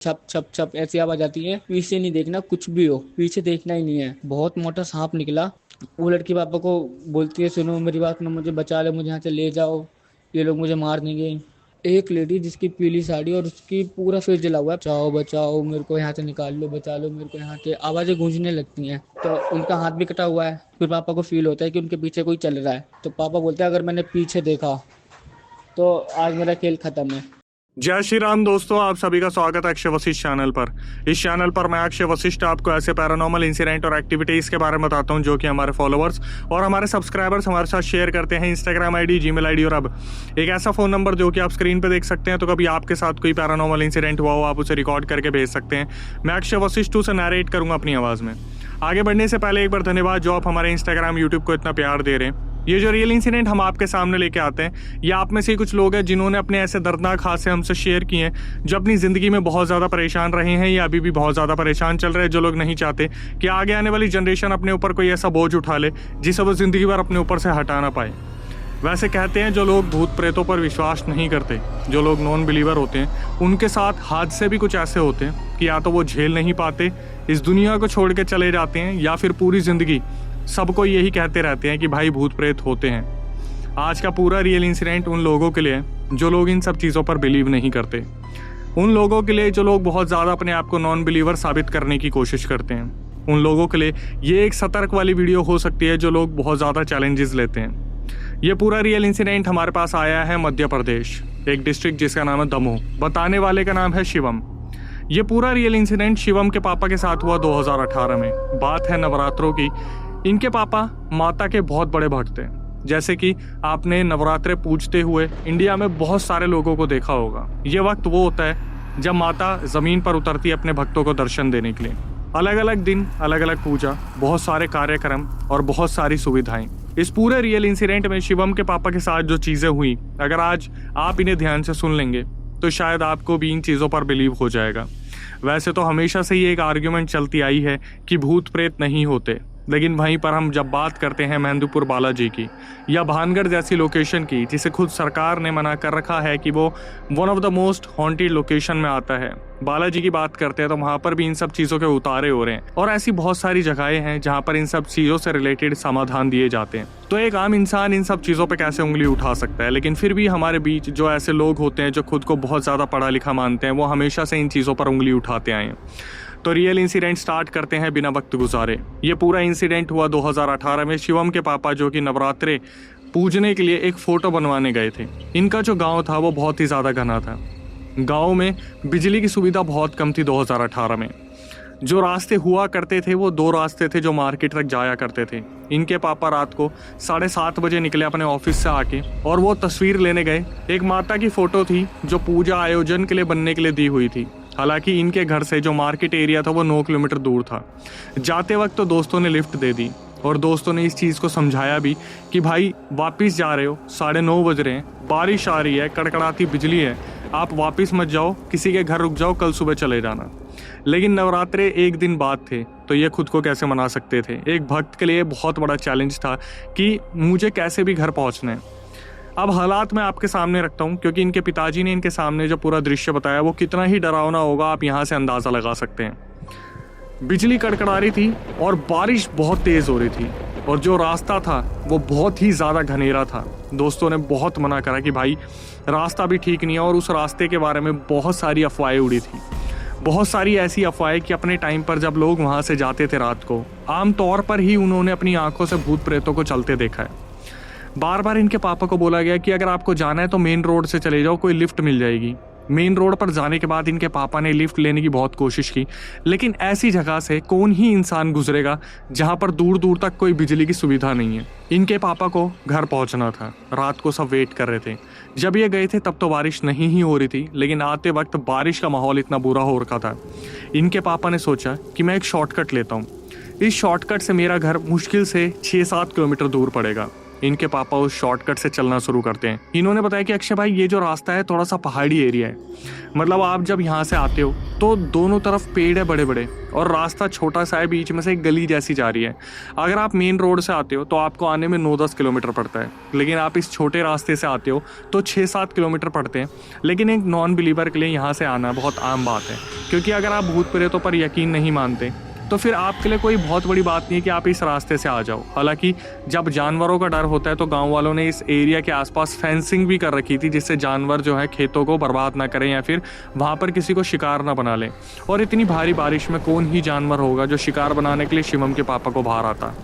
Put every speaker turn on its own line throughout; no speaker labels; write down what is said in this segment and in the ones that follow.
छप छप छप ऐसी आवाज आती है। पीछे नहीं देखना, कुछ भी हो पीछे देखना ही नहीं है। बहुत मोटा सांप निकला। वो लड़की पापा को बोलती है, सुनो मेरी बात सुनो, मुझे बचा लो, मुझे यहाँ से ले जाओ, ये लोग मुझे मार देंगे। एक लेडी जिसकी पीली साड़ी और उसकी पूरा फेस जला हुआ है, बचाओ बचाओ मेरे को यहाँ से निकाल लो, बचा लो मेरे को यहाँ से, आवाजें गूंजने लगती हैं। तो उनका हाथ भी कटा हुआ है। फिर पापा को फील होता है कि उनके पीछे कोई चल रहा है। तो पापा बोलते हैं अगर मैंने पीछे देखा तो आज मेरा खेल खत्म है।
जय श्री राम दोस्तों, आप सभी का स्वागत है अक्षय वशिष्ठ चैनल पर। इस चैनल पर मैं अक्षय वशिष्ठ आपको ऐसे पैरानॉर्मल इंसिडेंट और एक्टिविटीज के बारे में बताता हूं जो कि हमारे फॉलोअर्स और हमारे सब्सक्राइबर्स हमारे साथ शेयर करते हैं। इंस्टाग्राम आईडी, जीमेल आईडी और अब एक ऐसा फोन नंबर जो कि आप स्क्रीन पर देख सकते हैं। तो कभी आपके साथ कोई पैरानॉर्मल इंसिडेंट हुआ हो, आप उसे रिकॉर्ड करके भेज सकते हैं। मैं अक्षय वशिष्ठ उसे नरेट करूंगा अपनी आवाज में। आगे बढ़ने से पहले एक बार धन्यवाद जो आप हमारे इंस्टाग्राम, यूट्यूब को इतना प्यार दे रहे हैं। ये जो रियल इंसिडेंट हम आपके सामने लेके आते हैं, ये आप में से कुछ लोग हैं जिन्होंने अपने ऐसे दर्दनाक हादसे हमसे शेयर किए हैं, जो अपनी जिंदगी में बहुत ज्यादा परेशान रहे हैं या अभी भी बहुत ज्यादा परेशान चल रहे हैं। जो लोग नहीं चाहते कि आगे आने वाली जनरेशन अपने ऊपर कोई ऐसा बोझ उठा ले जिसे वो जिंदगी भर अपने ऊपर से हटा ना पाए। वैसे कहते हैं जो लोग भूत प्रेतों पर विश्वास नहीं करते, जो लोग नॉन बिलीवर होते हैं, उनके साथ हादसे भी कुछ ऐसे होते हैं कि या तो वो झेल नहीं पाते, इस दुनिया को छोड़ के चले जाते हैं, या फिर पूरी जिंदगी सबको यही कहते रहते हैं कि भाई भूत प्रेत होते हैं। आज का पूरा रियल इंसिडेंट उन लोगों के लिए जो लोग इन सब चीज़ों पर बिलीव नहीं करते, उन लोगों के लिए जो लोग बहुत ज़्यादा अपने आप को नॉन बिलीवर साबित करने की कोशिश करते हैं, उन लोगों के लिए ये एक सतर्क वाली वीडियो हो सकती है जो लोग बहुत ज़्यादा चैलेंजेस लेते हैं। ये पूरा रियल इंसिडेंट हमारे पास आया है मध्य प्रदेश, एक डिस्ट्रिक्ट जिसका नाम है दमोह। बताने वाले का नाम है शिवम। ये पूरा रियल इंसिडेंट शिवम के पापा के साथ हुआ 2018 में। बात है नवरात्रों की। इनके पापा माता के बहुत बड़े भक्त थे। जैसे कि आपने नवरात्रे पूजते हुए इंडिया में बहुत सारे लोगों को देखा होगा। ये वक्त वो होता है जब माता जमीन पर उतरती है अपने भक्तों को दर्शन देने के लिए। अलग अलग दिन, अलग अलग पूजा, बहुत सारे कार्यक्रम और बहुत सारी सुविधाएं। इस पूरे रियल इंसिडेंट में शिवम के पापा के साथ जो चीजें हुई, अगर आज आप इन्हें ध्यान से सुन लेंगे तो शायद आपको भी इन चीजों पर बिलीव हो जाएगा। वैसे तो हमेशा से ही एक आर्ग्यूमेंट चलती आई है कि भूत प्रेत नहीं होते, लेकिन वहीं पर हम जब बात करते हैं मेहंदीपुर बालाजी की या भानगढ़ जैसी लोकेशन की, जिसे खुद सरकार ने मना कर रखा है कि वो one of the most haunted location में आता है, बालाजी की बात करते हैं तो वहाँ पर भी इन सब चीज़ों के उतारे हो रहे हैं। और ऐसी बहुत सारी जगहें हैं जहाँ पर इन सब चीज़ों से रिलेटेड समाधान दिए जाते हैं। तो एक आम इंसान इन सब चीज़ों पर कैसे उंगली उठा सकता है? लेकिन फिर भी हमारे बीच जो ऐसे लोग होते हैं जो खुद को बहुत ज़्यादा पढ़ा लिखा मानते हैं, वो हमेशा से इन चीज़ों पर उंगली उठाते आए हैं। तो रियल इंसिडेंट स्टार्ट करते हैं बिना वक्त गुजारे। ये पूरा इंसिडेंट हुआ 2018 में। शिवम के पापा जो कि नवरात्रे पूजने के लिए एक फ़ोटो बनवाने गए थे। इनका जो गांव था वो बहुत ही ज़्यादा घना था। गांव में बिजली की सुविधा बहुत कम थी 2018 में। जो रास्ते हुआ करते थे वो 2 रास्ते थे जो मार्केट तक जाया करते थे। इनके पापा रात को 7:30 बजे निकले अपने ऑफिस से आके और वो तस्वीर लेने गए। एक माता की फ़ोटो थी जो पूजा आयोजन के लिए बनने के लिए दी हुई थी। हालांकि इनके घर से जो मार्केट एरिया था वो 9 किलोमीटर दूर था। जाते वक्त तो दोस्तों ने लिफ्ट दे दी और दोस्तों ने इस चीज़ को समझाया भी कि भाई वापस जा रहे हो, 9:30 बज रहे हैं, बारिश आ रही है, कड़कड़ाती बिजली है, आप वापस मत जाओ, किसी के घर रुक जाओ, कल सुबह चले जाना। लेकिन नवरात्रे एक दिन बाद थे तो ये खुद को कैसे मना सकते थे? एक भक्त के लिए बहुत बड़ा चैलेंज था कि मुझे कैसे भी घर पहुँचना है। अब हालात मैं आपके सामने रखता हूँ क्योंकि इनके पिताजी ने इनके सामने जो पूरा दृश्य बताया वो कितना ही डरावना होगा, आप यहाँ से अंदाज़ा लगा सकते हैं। बिजली कड़कड़ा रही थी और बारिश बहुत तेज़ हो रही थी और जो रास्ता था वो बहुत ही ज़्यादा घनेरा था। दोस्तों ने बहुत मना करा कि भाई रास्ता भी ठीक नहीं है, और उस रास्ते के बारे में बहुत सारी अफवाहें उड़ी थी। बहुत सारी ऐसी अफवाहें कि अपने टाइम पर जब लोग वहाँ से जाते थे रात को, आम तौर पर ही उन्होंने अपनी आंखों से भूत प्रेतों को चलते देखा है। बार बार इनके पापा को बोला गया कि अगर आपको जाना है तो मेन रोड से चले जाओ, कोई लिफ्ट मिल जाएगी। मेन रोड पर जाने के बाद इनके पापा ने लिफ्ट लेने की बहुत कोशिश की, लेकिन ऐसी जगह से कौन ही इंसान गुजरेगा जहां पर दूर दूर तक कोई बिजली की सुविधा नहीं है। इनके पापा को घर पहुंचना था, रात को सब वेट कर रहे थे। जब ये गए थे तब तो बारिश नहीं ही हो रही थी, लेकिन आते वक्त बारिश का माहौल इतना बुरा हो रखा था। इनके पापा ने सोचा कि मैं एक शॉर्टकट लेता हूँ। इस शॉर्टकट से मेरा घर मुश्किल से 6-7 किलोमीटर दूर पड़ेगा। इनके पापा उस शॉर्टकट से चलना शुरू करते हैं। इन्होंने बताया कि अक्षय भाई ये जो रास्ता है थोड़ा सा पहाड़ी एरिया है, मतलब आप जब यहाँ से आते हो तो दोनों तरफ पेड़ है बड़े बड़े और रास्ता छोटा सा है, बीच में से एक गली जैसी जा रही है। अगर आप मेन रोड से आते हो तो आपको आने में 9-10 किलोमीटर पड़ता है, लेकिन आप इस छोटे रास्ते से आते हो तो 6-7 किलोमीटर पड़ते हैं। लेकिन एक नॉन बिलीवर के लिए यहाँ से आना बहुत आम बात है, क्योंकि अगर आप भूत प्रेतों पर यकीन नहीं मानते तो फिर आपके लिए कोई बहुत बड़ी बात नहीं है कि आप इस रास्ते से आ जाओ। हालांकि जब जानवरों का डर होता है तो गांव वालों ने इस एरिया के आसपास फेंसिंग भी कर रखी थी, जिससे जानवर जो है खेतों को बर्बाद ना करें या फिर वहां पर किसी को शिकार ना बना लें। और इतनी भारी बारिश में कौन ही जानवर होगा जो शिकार बनाने के लिए शिवम के पापा को बाहर आता।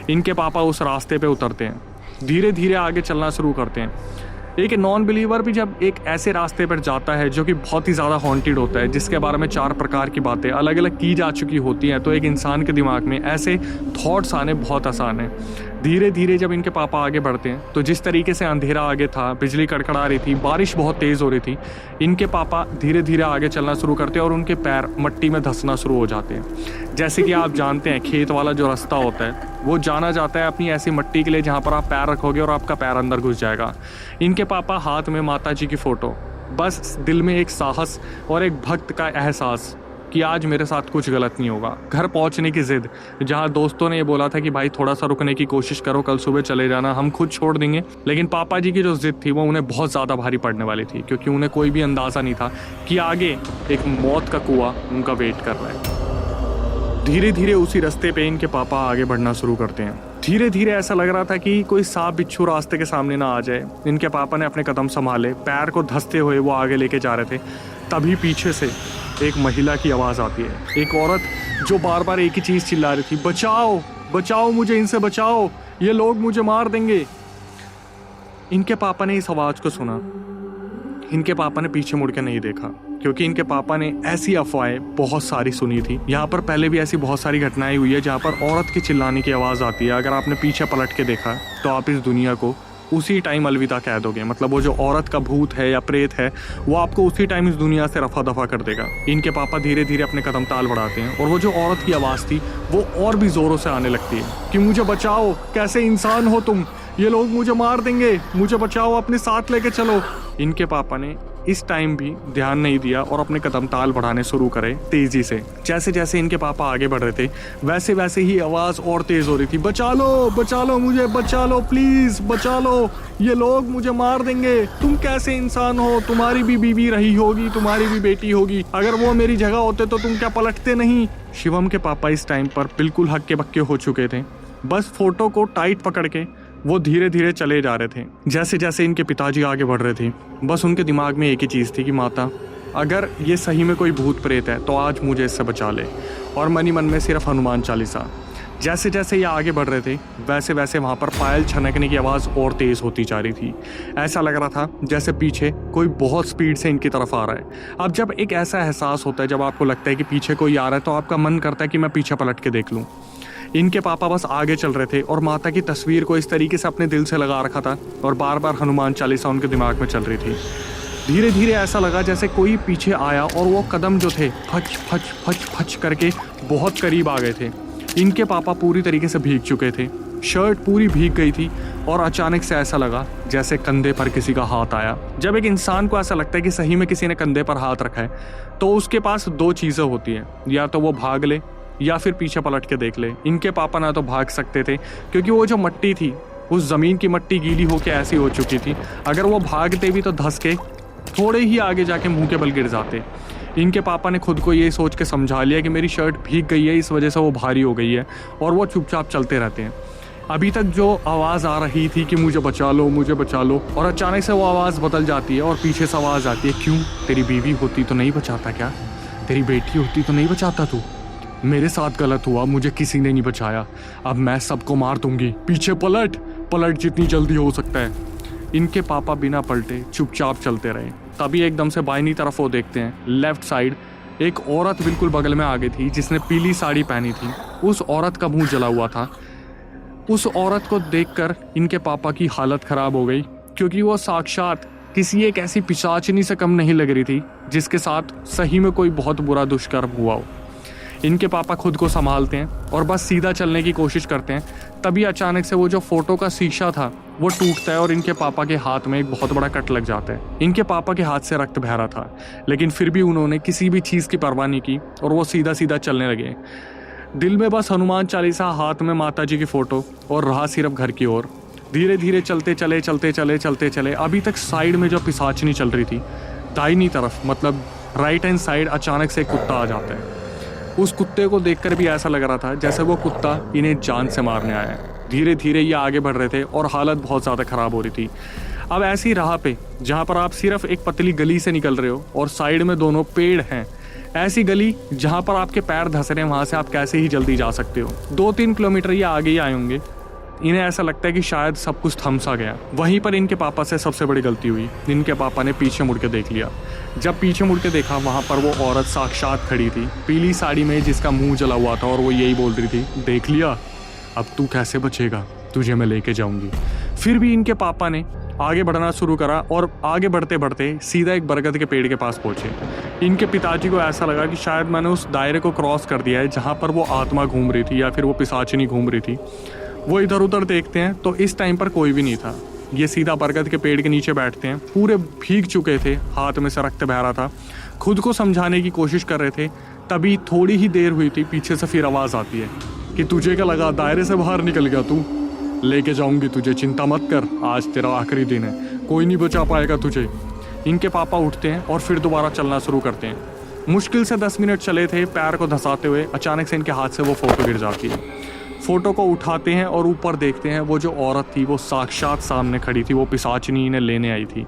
इनके पापा उस रास्ते पर उतरते हैं, धीरे धीरे आगे चलना शुरू करते हैं। एक नॉन बिलीवर भी जब एक ऐसे रास्ते पर जाता है जो कि बहुत ही ज़्यादा हॉन्टेड होता है, जिसके बारे में 4 प्रकार की बातें अलग अलग की जा चुकी होती हैं, तो एक इंसान के दिमाग में ऐसे थॉट्स आने बहुत आसान है। धीरे धीरे जब इनके पापा आगे बढ़ते हैं तो जिस तरीके से अंधेरा आगे था, बिजली कड़कड़ा रही थी, बारिश बहुत तेज़ हो रही थी, इनके पापा धीरे धीरे आगे चलना शुरू करते हैं और उनके पैर मट्टी में धंसना शुरू हो जाते हैं। जैसे कि आप जानते हैं खेत वाला जो रास्ता होता है वो जाना जाता है अपनी ऐसी मट्टी के लिए जहाँ पर आप पैर रखोगे और आपका पैर अंदर घुस जाएगा। इनके पापा हाथ में माता जी की फ़ोटो, बस दिल में एक साहस और एक भक्त का एहसास कि आज मेरे साथ कुछ गलत नहीं होगा। घर पहुंचने की जिद, जहां दोस्तों ने ये बोला था कि भाई थोड़ा सा रुकने की कोशिश करो, कल सुबह चले जाना, हम खुद छोड़ देंगे, लेकिन पापा जी की जो जिद थी वो उन्हें बहुत ज़्यादा भारी पड़ने वाली थी, क्योंकि उन्हें कोई भी अंदाज़ा नहीं था कि आगे एक मौत का कुआं उनका वेट कर रहा है। धीरे धीरे उसी रास्ते पे इनके पापा आगे बढ़ना शुरू करते हैं। धीरे धीरे ऐसा लग रहा था कि कोई सांप बिच्छू रास्ते के सामने ना आ जाए। इनके पापा ने अपने कदम संभाले, पैर को धंसते हुए वो आगे लेके जा रहे थे। तभी पीछे से एक महिला की आवाज़ आती है, एक औरत जो बार बार एक ही चीज़ चिल्ला रही थी, बचाओ बचाओ मुझे, इनसे बचाओ, ये लोग मुझे मार देंगे। इनके पापा ने इस आवाज़ को सुना। इनके पापा ने पीछे मुड़ के नहीं देखा, क्योंकि इनके पापा ने ऐसी अफवाहें बहुत सारी सुनी थी। यहाँ पर पहले भी ऐसी बहुत सारी घटनाएं हुई है जहाँ पर औरत की चिल्लाने की आवाज़ आती है। अगर आपने पीछे पलट के देखा तो आप इस दुनिया को उसी टाइम अलविदा कह दोगे। मतलब वो जो औरत का भूत है या प्रेत है वो आपको उसी टाइम इस दुनिया से रफा दफा कर देगा। इनके पापा धीरे धीरे अपने कदम ताल बढ़ाते हैं और वो जो औरत की आवाज़ थी वो और भी ज़ोरों से आने लगती है कि मुझे बचाओ, कैसे इंसान हो तुम, ये लोग मुझे मार देंगे, मुझे बचाओ, अपने साथ लेके चलो। इनके पापा ने इस टाइम भी ध्यान नहीं दिया और अपने कदम ताल बढ़ाने शुरू करे तेजी से। जैसे जैसे इनके पापा आगे बढ़ रहे थे वैसे वैसे ही आवाज़ और तेज़ हो रही थी, बचा लो मुझे, बचा लो प्लीज़, बचा लो, ये लोग मुझे मार देंगे, तुम कैसे इंसान हो, तुम्हारी भी बीवी रही होगी, तुम्हारी भी बेटी होगी, अगर वो मेरी जगह होते तो तुम क्या पलटते नहीं। शिवम के पापा इस टाइम पर बिल्कुल हक्के बक्के हो चुके थे। बस फोटो को टाइट पकड़ के वो धीरे धीरे चले जा रहे थे। जैसे जैसे इनके पिताजी आगे बढ़ रहे थे बस उनके दिमाग में एक ही चीज़ थी कि माता, अगर ये सही में कोई भूत प्रेत है तो आज मुझे इससे बचा ले। और मन ही मन में सिर्फ हनुमान चालीसा। जैसे जैसे ये आगे बढ़ रहे थे वैसे वैसे वहाँ पर पायल छनकने की आवाज़ और तेज़ होती जा रही थी। ऐसा लग रहा था जैसे पीछे कोई बहुत स्पीड से इनकी तरफ आ रहा है। अब जब एक ऐसा एहसास होता है, जब आपको लगता है कि पीछे कोई आ रहा है, तो आपका मन करता है कि मैं पीछे पलट के देख लूँ। इनके पापा बस आगे चल रहे थे और माता की तस्वीर को इस तरीके से अपने दिल से लगा रखा था और बार बार हनुमान चालीसा उनके दिमाग में चल रही थी। धीरे धीरे ऐसा लगा जैसे कोई पीछे आया और वो कदम जो थे फच फच फच फच करके बहुत करीब आ गए थे। इनके पापा पूरी तरीके से भीग चुके थे, शर्ट पूरी भीग गई थी और अचानक से ऐसा लगा जैसे कंधे पर किसी का हाथ आया। जब एक इंसान को ऐसा लगता है कि सही में किसी ने कंधे पर हाथ रखा है तो उसके पास 2 चीज़ें होती हैं, या तो वो भाग ले या फिर पीछे पलट के देख ले। इनके पापा ना तो भाग सकते थे क्योंकि वो जो मट्टी थी, उस ज़मीन की मट्टी गीली होकर ऐसी हो चुकी थी, अगर वो भागते भी तो धंस के थोड़े ही आगे जाके मुंह के बल गिर जाते। इनके पापा ने खुद को ये सोच के समझा लिया कि मेरी शर्ट भीग गई है, इस वजह से वो भारी हो गई है, और वो चुपचाप चलते रहते हैं। अभी तक जो आवाज़ आ रही थी कि मुझे बचा लो मुझे बचा लो, और अचानक से वो आवाज़ बदल जाती है और पीछे से आवाज़ आती है, क्यों, तेरी बीवी होती तो नहीं बचाता क्या, तेरी बेटी होती तो नहीं बचाता तू, मेरे साथ गलत हुआ, मुझे किसी ने नहीं बचाया, अब मैं सबको मार दूंगी, पीछे पलट पलट जितनी जल्दी हो सकता है। इनके पापा बिना पलटे चुपचाप चलते रहे। तभी एकदम से बाईं तरफ वो देखते हैं, लेफ्ट साइड एक औरत बिल्कुल बगल में आ गई थी जिसने पीली साड़ी पहनी थी। उस औरत का मुंह जला हुआ था। उस औरत को देखकर इनके पापा की हालत खराब हो गई, क्योंकि वो साक्षात किसी एक ऐसी पिशाचनी से कम नहीं लग रही थी जिसके साथ सही में कोई बहुत बुरा दुष्कर्म हुआ हो। इनके पापा खुद को संभालते हैं और बस सीधा चलने की कोशिश करते हैं। तभी अचानक से वो जो फोटो का शीशा था वो टूटता है और इनके पापा के हाथ में एक बहुत बड़ा कट लग जाता है। इनके पापा के हाथ से रक्त बह रहा था, लेकिन फिर भी उन्होंने किसी भी चीज़ की परवाह नहीं की और वो सीधा सीधा चलने लगे। दिल में बस हनुमान चालीसा, हाथ में माता जी की फ़ोटो और राह सिर्फ घर की ओर। धीरे धीरे चलते चले अभी तक साइड में जो पिशाचनी चल रही थी, दाहिनी तरफ मतलब राइट हैंड साइड, अचानक से एक कुत्ता आ जाता है। उस कुत्ते को देखकर भी ऐसा लग रहा था जैसे वो कुत्ता इन्हें जान से मारने आया है। धीरे धीरे ये आगे बढ़ रहे थे और हालत बहुत ज़्यादा ख़राब हो रही थी। अब ऐसी राह पे जहाँ पर आप सिर्फ एक पतली गली से निकल रहे हो और साइड में दोनों पेड़ हैं, ऐसी गली जहाँ पर आपके पैर धंस रहे हैं, वहाँ से आप कैसे ही जल्दी जा सकते हो। 2-3 किलोमीटर ये आगे ही आए होंगे। इन्हें ऐसा लगता है कि शायद सब कुछ थम सा गया। वहीं पर इनके पापा से सबसे बड़ी गलती हुई। इनके पापा ने पीछे मुड़ के देख लिया। जब पीछे मुड़ के देखा, वहाँ पर वो औरत साक्षात खड़ी थी, पीली साड़ी में, जिसका मुंह जला हुआ था और वो यही बोल रही थी, देख लिया, अब तू कैसे बचेगा, तुझे मैं लेके जाऊंगी। फिर भी इनके पापा ने आगे बढ़ना शुरू करा और आगे बढ़ते बढ़ते सीधा एक बरगद के पेड़ के पास पहुंचे। इनके पिताजी को ऐसा लगा कि शायद मैंने उस दायरे को क्रॉस कर दिया है जहाँ पर वो आत्मा घूम रही थी या फिर वो पिशाचिनी घूम रही थी। वो इधर उधर देखते हैं तो इस टाइम पर कोई भी नहीं था। ये सीधा बरगद के पेड़ के नीचे बैठते हैं। पूरे भीग चुके थे, हाथ में से रक्त बह रहा था, खुद को समझाने की कोशिश कर रहे थे। तभी थोड़ी ही देर हुई थी, पीछे से फिर आवाज़ आती है कि तुझे क्या लगा दायरे से बाहर निकल गया तू, लेके जाऊंगी तुझे, चिंता मत कर, आज तेरा आखिरी दिन है, कोई नहीं बचा पाएगा तुझे। इनके पापा उठते हैं और फिर दोबारा चलना शुरू करते हैं। मुश्किल से 10 मिनट चले थे पैर को धंसाते हुए। अचानक से इनके हाथ से वो फ़ोटो गिर जाती है। फ़ोटो को उठाते हैं और ऊपर देखते हैं, वो जो औरत थी वो साक्षात सामने खड़ी थी, वो पिशाचिनी इन्हें लेने आई थी।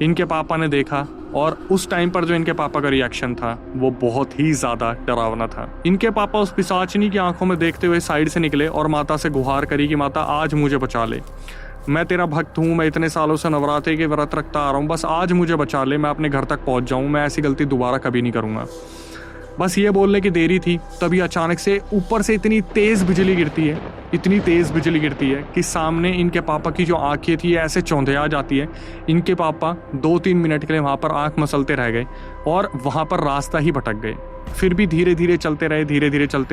इनके पापा ने देखा और उस टाइम पर जो इनके पापा का रिएक्शन था वो बहुत ही ज़्यादा डरावना था। इनके पापा उस पिशाचिनी की आंखों में देखते हुए साइड से निकले और माता से गुहार करी कि माता आज मुझे बचा ले, मैं तेरा भक्त हूँ, मैं इतने सालों से नवरात्रि के व्रत रखता आ रहा हूँ, बस आज मुझे बचा ले, मैं अपने घर तक पहुँच जाऊँ, मैं ऐसी गलती दोबारा कभी नहीं करूँगा। बस ये बोलने की देरी थी, तभी अचानक से ऊपर से इतनी तेज़ बिजली गिरती है, इतनी तेज़ बिजली गिरती है कि सामने इनके पापा की जो आंखें थी ऐसे चौंधिया जाती है। इनके पापा 2-3 मिनट के लिए वहाँ पर आंख मसलते रह गए और वहाँ पर रास्ता ही भटक गए। फिर भी धीरे धीरे चलते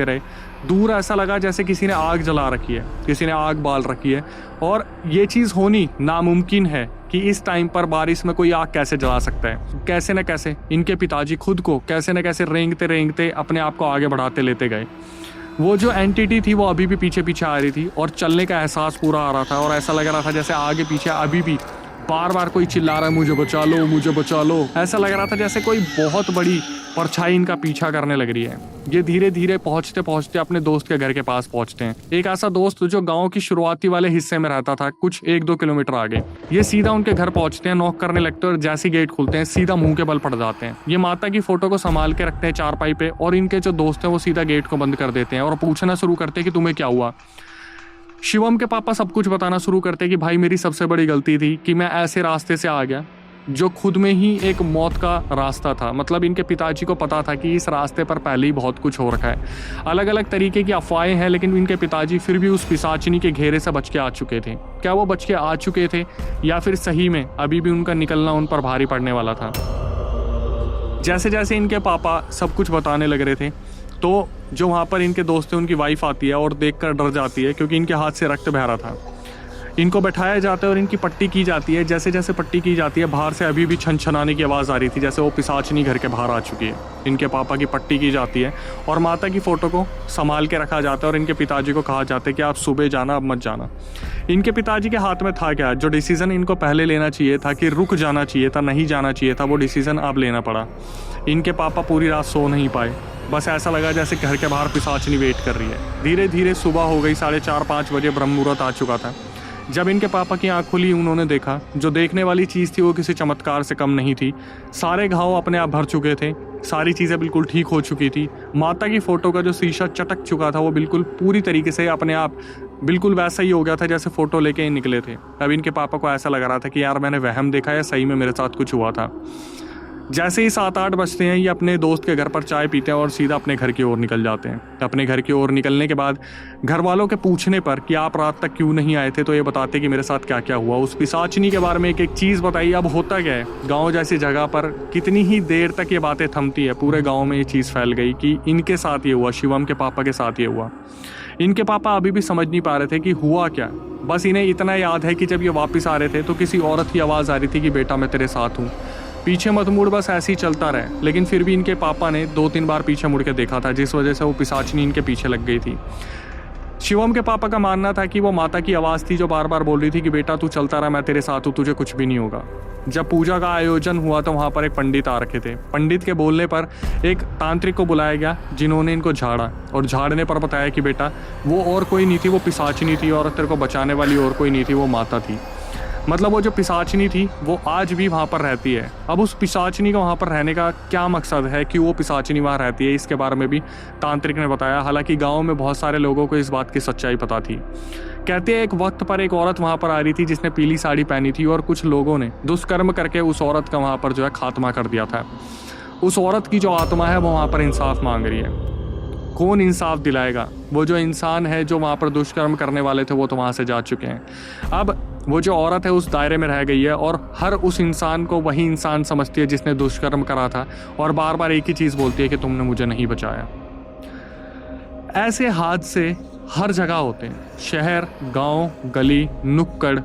रहे। दूर ऐसा लगा जैसे किसी ने आग जला रखी है, किसी ने आग बाल रखी है। और ये चीज़ होनी नामुमकिन है कि इस टाइम पर बारिश में कोई आग कैसे जला सकता है। कैसे न कैसे इनके पिताजी खुद को कैसे न कैसे रेंगते अपने आप को आगे बढ़ाते लेते गए। वो जो एंटिटी थी वो अभी भी पीछे पीछे आ रही थी और चलने का एहसास पूरा आ रहा था और ऐसा लग रहा था जैसे आगे पीछे अभी भी बार बार कोई चिल्ला रहा है, मुझे बचा लो। ऐसा लग रहा था जैसे कोई बहुत बड़ी परछाई इनका पीछा करने लग रही है। ये धीरे धीरे पहुंचते अपने दोस्त के घर के पास पहुंचते हैं। एक ऐसा दोस्त जो गांव की शुरुआती वाले हिस्से में रहता था, कुछ 1-2 किलोमीटर आगे। ये सीधा उनके घर पहुंचते हैं, नॉक करने लगते हैं और जैसे गेट खुलते हैं सीधा मुंह के बल पड़ जाते हैं। ये माता की फोटो को संभाल के रखते हैं चारपाई पे और इनके जो दोस्त हैं वो सीधा गेट को बंद कर देते हैं और पूछना शुरू करते हैं कि तुम्हें क्या हुआ। शिवम के पापा सब कुछ बताना शुरू करते कि भाई मेरी सबसे बड़ी गलती थी कि मैं ऐसे रास्ते से आ गया जो खुद में ही एक मौत का रास्ता था। मतलब इनके पिताजी को पता था कि इस रास्ते पर पहले ही बहुत कुछ हो रखा है। अलग अलग तरीके की अफवाहें हैं, लेकिन इनके पिताजी फिर भी उस पिशाचिनी के घेरे से बच के आ चुके थे। क्या वो बच के आ चुके थे या फिर सही में अभी भी उनका निकलना उन पर भारी पड़ने वाला था। जैसे जैसे इनके पापा सब कुछ बताने लग रहे थे तो जो वहाँ पर इनके दोस्त थे उनकी वाइफ आती है और देखकर डर जाती है क्योंकि इनके हाथ से रक्त बह रहा था। इनको बैठाया जाता है और इनकी पट्टी की जाती है। जैसे जैसे पट्टी की जाती है बाहर से अभी भी छनछनाने की आवाज़ आ रही थी, जैसे वो पिशाचिनी घर के बाहर आ चुकी है। इनके पापा की पट्टी की जाती है और माता की फ़ोटो को संभाल के रखा जाता है और इनके पिताजी को कहा जाता है कि आप सुबह जाना, अब मत जाना। इनके पिताजी के हाथ में था क्या? जो डिसीज़न इनको पहले लेना चाहिए था कि रुक जाना चाहिए था, नहीं जाना चाहिए था, वो डिसीज़न अब लेना पड़ा। इनके पापा पूरी रात सो नहीं पाए। बस ऐसा लगा जैसे घर के बाहर पिशाचिनी वेट कर रही है। धीरे धीरे सुबह हो गई, 4:30-5 बजे ब्रह्म मुहूर्त आ चुका था। जब इनके पापा की आँख खुली उन्होंने देखा जो देखने वाली चीज़ थी वो किसी चमत्कार से कम नहीं थी। सारे घाव अपने आप भर चुके थे, सारी चीज़ें बिल्कुल ठीक हो चुकी थी। माता की फ़ोटो का जो शीशा चटक चुका था वो बिल्कुल पूरी तरीके से अपने आप बिल्कुल वैसा ही हो गया था जैसे फ़ोटो लेके निकले थे। अब इनके पापा को ऐसा लग रहा था कि यार मैंने वहम देखा या सही में मेरे साथ कुछ हुआ था। जैसे ही 7-8 बजते हैं ये अपने दोस्त के घर पर चाय पीते हैं और सीधा अपने घर की ओर निकल जाते हैं। अपने घर की ओर निकलने के बाद घर वालों के पूछने पर कि आप रात तक क्यों नहीं आए थे, तो ये बताते कि मेरे साथ क्या क्या हुआ। उस पिशाचिनी के बारे में एक एक चीज़ बताइए। अब होता क्या है, गाँव जैसी जगह पर कितनी ही देर तक ये बातें थमती है, पूरे गाँव में ये चीज़ फैल गई कि इनके साथ ये हुआ, शिवम के पापा के साथ ये हुआ। इनके पापा अभी भी समझ नहीं पा रहे थे कि हुआ क्या। बस इन्हें इतना याद है कि जब ये वापस आ रहे थे तो किसी औरत की आवाज़ आ रही थी कि बेटा मैं तेरे साथ हूँ, पीछे मत मुड़, बस ऐसे ही चलता रहे। लेकिन फिर भी इनके पापा ने 2-3 बार पीछे मुड़ के देखा था, जिस वजह से वो पिशाचिनी इनके पीछे लग गई थी। शिवम के पापा का मानना था कि वो माता की आवाज़ थी जो बार बार बोल रही थी कि बेटा तू चलता रहा, मैं तेरे साथ हूँ, तुझे कुछ भी नहीं होगा। जब पूजा का आयोजन हुआ तो वहाँ पर एक पंडित आ रखे थे। पंडित के बोलने पर एक तांत्रिक को बुलाया गया, जिन्होंने इनको झाड़ा और झाड़ने पर बताया कि बेटा वो और कोई नहीं थी, वो पिशाचिनी थी और तेरे को बचाने वाली और कोई नहीं थी, वो माता थी। मतलब वो जो पिशाचिनी थी वो आज भी वहाँ पर रहती है। अब उस पिशाचिनी का वहाँ पर रहने का क्या मकसद है कि वो पिशाचिनी वहाँ रहती है, इसके बारे में भी तांत्रिक ने बताया। हालांकि गांव में बहुत सारे लोगों को इस बात की सच्चाई पता थी। कहते हैं एक वक्त पर एक औरत वहाँ पर आ रही थी जिसने पीली साड़ी पहनी थी और कुछ लोगों ने दुष्कर्म करके उस औरत का वहाँ पर जो है खात्मा कर दिया था। उस औरत की जो आत्मा है वो वहाँ पर इंसाफ मांग रही है। कौन इंसाफ दिलाएगा? वो जो इंसान है जो वहाँ पर दुष्कर्म करने वाले थे वो तो वहाँ से जा चुके हैं। अब वो जो औरत है उस दायरे में रह गई है और हर उस इंसान को वही इंसान समझती है जिसने दुष्कर्म करा था और बार बार एक ही चीज़ बोलती है कि तुमने मुझे नहीं बचाया। ऐसे हादसे हर जगह होते हैं, शहर, गांव, गली, नुक्कड़।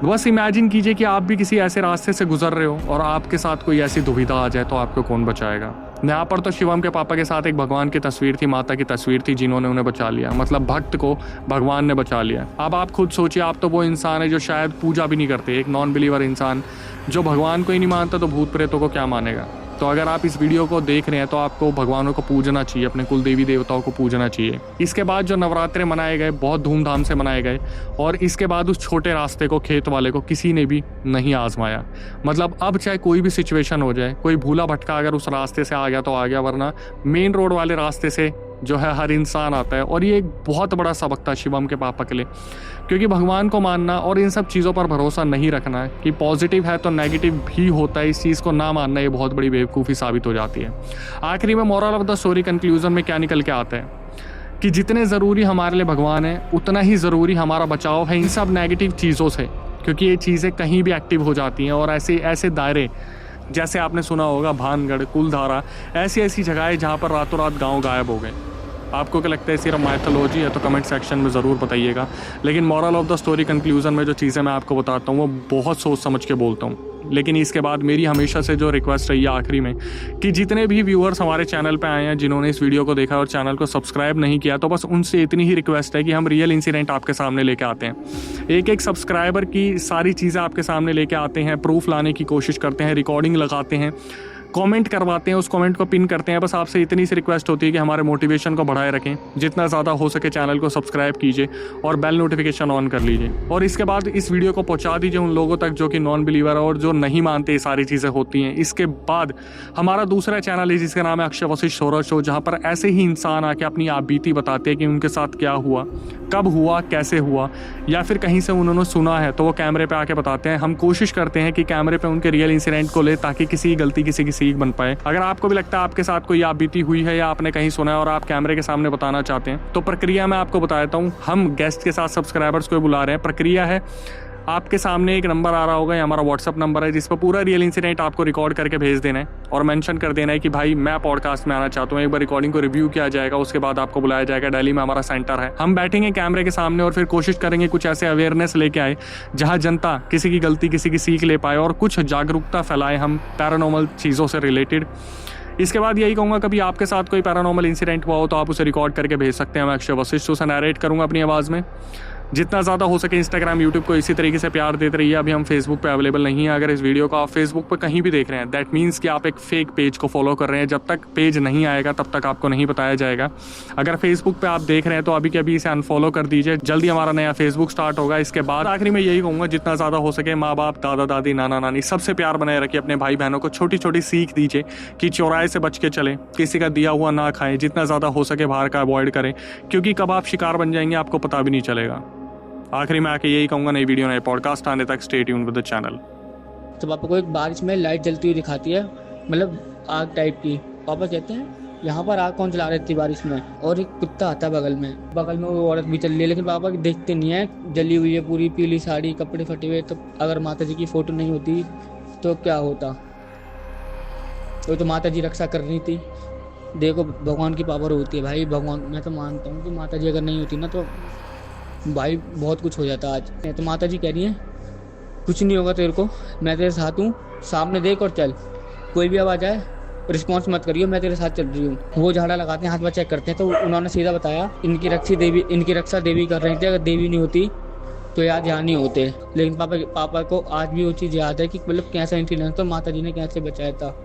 बस इमेजिन कीजिए कि आप भी किसी ऐसे रास्ते से गुजर रहे हो और आपके साथ कोई ऐसी दुविधा आ जाए तो आपको कौन बचाएगा। यहाँ पर तो शिवम के पापा के साथ एक भगवान की तस्वीर थी, माता की तस्वीर थी, जिन्होंने उन्हें बचा लिया। मतलब भक्त को भगवान ने बचा लिया। अब आप खुद सोचिए, आप तो वो इंसान है जो शायद पूजा भी नहीं करते, एक नॉन बिलीवर इंसान जो भगवान को ही नहीं मानता तो भूत प्रेतों को क्या मानेगा। तो अगर आप इस वीडियो को देख रहे हैं तो आपको भगवानों को पूजना चाहिए, अपने कुल देवी देवताओं को पूजना चाहिए। इसके बाद जो नवरात्रे मनाए गए बहुत धूमधाम से मनाए गए और इसके बाद उस छोटे रास्ते को, खेत वाले को किसी ने भी नहीं आजमाया। मतलब अब चाहे कोई भी सिचुएशन हो जाए, कोई भूला भटका अगर उस रास्ते से आ गया तो आ गया, वरना मेन रोड वाले रास्ते से जो है हर इंसान आता है। और ये एक बहुत बड़ा सबक था शिवम के पापा के लिए, क्योंकि भगवान को मानना और इन सब चीज़ों पर भरोसा नहीं रखना है कि पॉजिटिव है तो नेगेटिव भी होता है, इस चीज़ को ना मानना ये बहुत बड़ी बेवकूफ़ी साबित हो जाती है। आखिरी में moral of the story conclusion में क्या निकल के आता है कि जितने ज़रूरी हमारे लिए भगवान है उतना ही ज़रूरी हमारा बचाव है इन सब नेगेटिव चीज़ों से, क्योंकि ये चीज़ें कहीं भी एक्टिव हो जाती हैं। और ऐसे दायरे जैसे आपने सुना होगा भानगढ़, कुलधारा, ऐसी जगह है जहाँ पर रातों रात गाँव गायब हो गए। आपको क्या लगता है सिर्फ माइथोलॉजी है? तो कमेंट सेक्शन में ज़रूर बताइएगा। लेकिन moral of the story conclusion में जो चीज़ें मैं आपको बताता हूँ वो बहुत सोच समझ के बोलता हूँ। लेकिन इसके बाद मेरी हमेशा से जो रिक्वेस्ट रही है आखिरी में कि जितने भी व्यूअर्स हमारे चैनल पे आए हैं, जिन्होंने इस वीडियो को देखा और चैनल को सब्सक्राइब नहीं किया, तो बस उनसे इतनी ही रिक्वेस्ट है कि हम रियल इंसिडेंट आपके सामने लेके आते हैं। एक एक सब्सक्राइबर की सारी चीज़ें आपके सामने लेके आते हैं, प्रूफ लाने की कोशिश करते हैं, रिकॉर्डिंग लगाते हैं, कमेंट करवाते हैं, उस कमेंट को पिन करते हैं। बस आपसे इतनी सी रिक्वेस्ट होती है कि हमारे मोटिवेशन को बढ़ाए रखें, जितना ज़्यादा हो सके चैनल को सब्सक्राइब कीजिए और बेल नोटिफिकेशन ऑन कर लीजिए। और इसके बाद इस वीडियो को पहुंचा दीजिए उन लोगों तक जो कि नॉन बिलीवर और जो नहीं मानते ये सारी चीज़ें होती हैं। इसके बाद हमारा दूसरा चैनल है जिसका नाम है अक्षय वशिष्ठ हॉरर शो, जहाँ पर ऐसे ही इंसान आके अपनी आप बीती बताते हैं कि उनके साथ क्या हुआ, कब हुआ, कैसे हुआ, या फिर कहीं से उन्होंने सुना है तो वो कैमरे पे आके बताते हैं। हम कोशिश करते हैं कि कैमरे पे उनके रियल इंसिडेंट को ले, ताकि किसी की गलती किसी की सीख बन पाए। अगर आपको भी लगता है आपके साथ कोई आप बीती हुई है या आपने कहीं सुना है और आप कैमरे के सामने बताना चाहते हैं, तो प्रक्रिया मैं आपको बता देता हूँ। हम गेस्ट के साथ सब्सक्राइबर्स को बुला रहे हैं। प्रक्रिया है, आपके सामने एक नंबर आ रहा होगा, ये हमारा व्हाट्सअप नंबर है, जिस पर पूरा रियल इंसिडेंट आपको रिकॉर्ड करके भेज देना है और मेंशन कर देना है कि भाई मैं पॉडकास्ट में आना चाहता हूँ। एक बार रिकॉर्डिंग को रिव्यू किया जाएगा, उसके बाद आपको बुलाया जाएगा। दिल्ली में हमारा सेंटर है, हम बैठेंगे कैमरे के सामने और फिर कोशिश करेंगे कुछ ऐसे अवेयरनेस लेके आए जहाँ जनता किसी की गलती किसी की सीख ले पाए और कुछ जागरूकता फैलाए हम पैरानॉर्मल चीज़ों से रिलेटेड। इसके बाद यही कहूँगा, कभी आपके साथ कोई पैरानॉर्मल इंसिडेंट हुआ हो तो आप उसे रिकॉर्ड करके भेज सकते हैं। मैं अक्षय वशिष्ठ उसे नरेट करूँगा अपनी आवाज़ में। जितना ज़्यादा हो सके इंस्टाग्राम, यूट्यूब को इसी तरीके से प्यार देते रहिए। अभी हम फेसबुक पे अवेलेबल नहीं है। अगर इस वीडियो को आप फेसबुक पे कहीं भी देख रहे हैं, दैट मीन्स कि आप एक फेक पेज को फॉलो कर रहे हैं। जब तक पेज नहीं आएगा तब तक आपको नहीं बताया जाएगा। अगर फेसबुक पे आप देख रहे हैं तो अभी के अभी इसे अनफॉलो कर दीजिए। जल्दी हमारा नया फेसबुक स्टार्ट होगा। इसके बाद आखिरी में यही कहूँगा, जितना ज़्यादा हो सके माँ बाप, दादा दादी, नाना नानी सबसे प्यार बनाए रखिए। अपने भाई बहनों को छोटी छोटी सीख दीजिए कि चौराहे से बच के चलें, किसी का दिया हुआ ना खाएं, जितना ज़्यादा हो सके बाहर का अवॉइड करें, क्योंकि कब आप शिकार बन जाएंगे आपको पता भी नहीं चलेगा। आखिरी में आके यही कहूँगा, नई वीडियो नए पॉडकास्ट आने तक stay tuned with the channel.
तो पापा को एक बारिश में लाइट जलती हुई दिखाती है, मतलब आग टाइप की। पापा कहते हैं यहाँ पर आग कौन जला रही थी बारिश में, और एक कुत्ता आता है बगल में वो औरत भी चल रही है, लेकिन पापा देखते नहीं है, जली हुई है पूरी, पीली साड़ी, कपड़े फटे हुए। तो अगर माता जी की फोटो नहीं होती तो क्या होता, वो तो माता जी रक्षा कर रही थी। देखो भगवान की पावर होती है भाई, भगवान, मैं तो मानता हूँ कि माता जी अगर नहीं होती ना तो भाई बहुत कुछ हो जाता आज। तो माता जी कह रही है कुछ नहीं होगा तेरे को, मैं तेरे साथ हूँ, सामने देख और चल, कोई भी आवाज आए रिस्पॉन्स मत करियो, मैं तेरे साथ चल रही हूँ। वो झाड़ा लगाते हैं, हाथ में चेक करते हैं, तो उन्होंने सीधा बताया इनकी रक्षा देवी कर रही थी, अगर देवी नहीं होती तो याद यहाँ नहीं होते। लेकिन पापा को आज भी वो चीज़ याद है कि मतलब कैसा इंसिडेंट था, माता जी ने कैसे बचाया था।